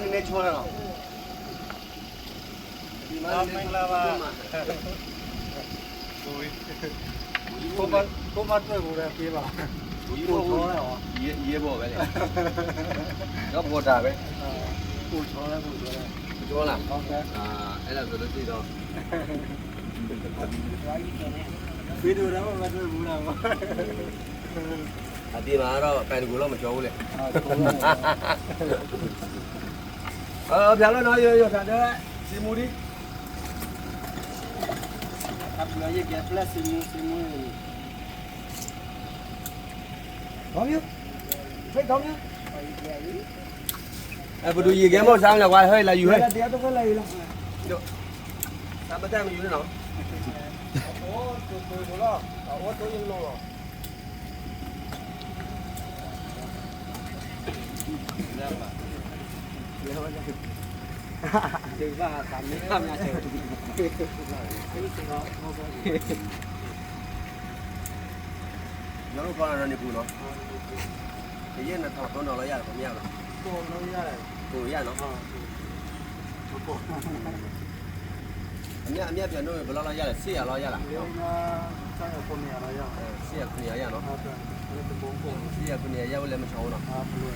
你没错了。你妈没错了吧？ကိုမတွေ့ဘူးလေပြေးပါကိုချောတယ်ဟောရေးပေါ်ပဲလေတော့ပေါ်တာပဲကိုချောတယ်ကိုချောလားဟုတ်ကဲ့အဲ့ဒါဆိုလို့ရှိတော့ဗီဒီယိုတော့မတွေ့ဘူးလားအဒီမှာတော့ပန်ကူတော့မချောဘူးလေဗျာလို့နော်ရောတာတဲ့စီမူဒီအပလာရဲ့ကပလက်စီမူကောင်းပြီဖိတ်ကောင်းပြီဘယ်လိုရေခဲမောက်စားမလဲကွာဟဲ့လာယူဟဲ့တရားတော့လာယူလားတို့သာမတမ်းမယူနဲ့နော်ဟောတို့လားဟောတို့ရင်လို့ရပါဒီပါသမီးအများကြီးကျွန်တော်ကတော့နေဘူးနော်ဒီရက်နဲ့တော့တော့ရတယ်မရဘူးကိုတော့ရတယ်ကိုရနော်ဟုတ်အမြပြန်တော့ဘယ်လောက်ရလဲ400လောက်ရလားဟုတ်ဆက်ရ900လောက်ရ400 900ရနော်ဟုတ်တယ်ဒီဘုံပုံ400 900ရောက်လည်းမချောင်းတော့ဟာဘလို့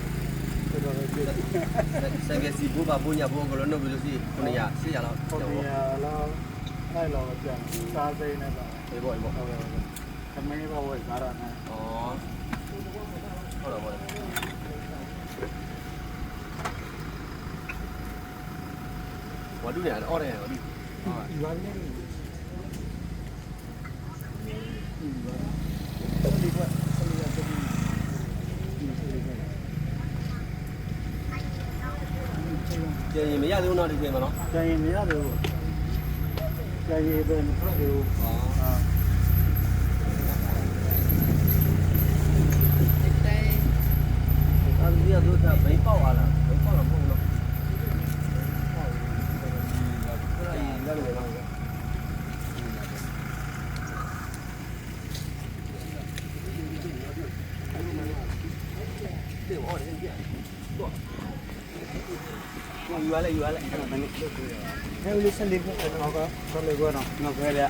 ဆက်ကစီဘူပါပူညာဘောကလုံးလို့လို့စီ900 400လောက်900လောက်အဲ့လောက်ပြန်စားသိနေပါအေးပေါ့ဟုတ်ကဲ့သမီးဘောဝယ်စားရမယ်ဩဟုတ်တော့ဘောဝါဒူနေအော်တယ်ဟောဒီရွာလေးကျန်ရင်မရသေးဘူးနော်ဒီပြင်မှာနော်ကျန်ရင်မရသေးဘူးကျန်ရင်ပဲမထွက်သေးဘူးဟာအဲ့ဒီကတော့ဘိပေါက်လာလားဘိပေါက်လာမဟုတ်ဘူးနော်ယူရလိုက်အဲ့ဒါမနစ်ဟဲ့ဦးလေးဆက်လေးဖို့တော့ကဆက်လေးကတော့ငါခွဲရ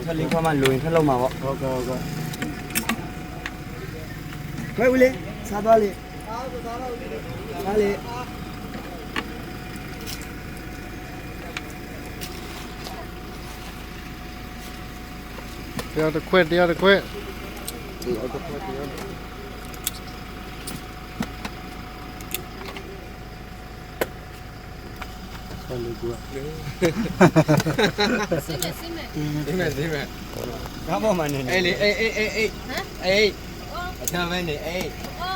ဆက်လေးခွာမှလိုရင်ထက်လောက်မှာပေါ့ဟုတ်ကဲ့ခွဲဦးလေးစားသွားလေးစားလေးတရားတစ်ခွက်တရားတစ်ခွက်ဆက်လို့ကွာစိမ့်ကားပေါ်မှာနေအေးလေအေးဟမ်အေးအချမ်းမဲနေအေး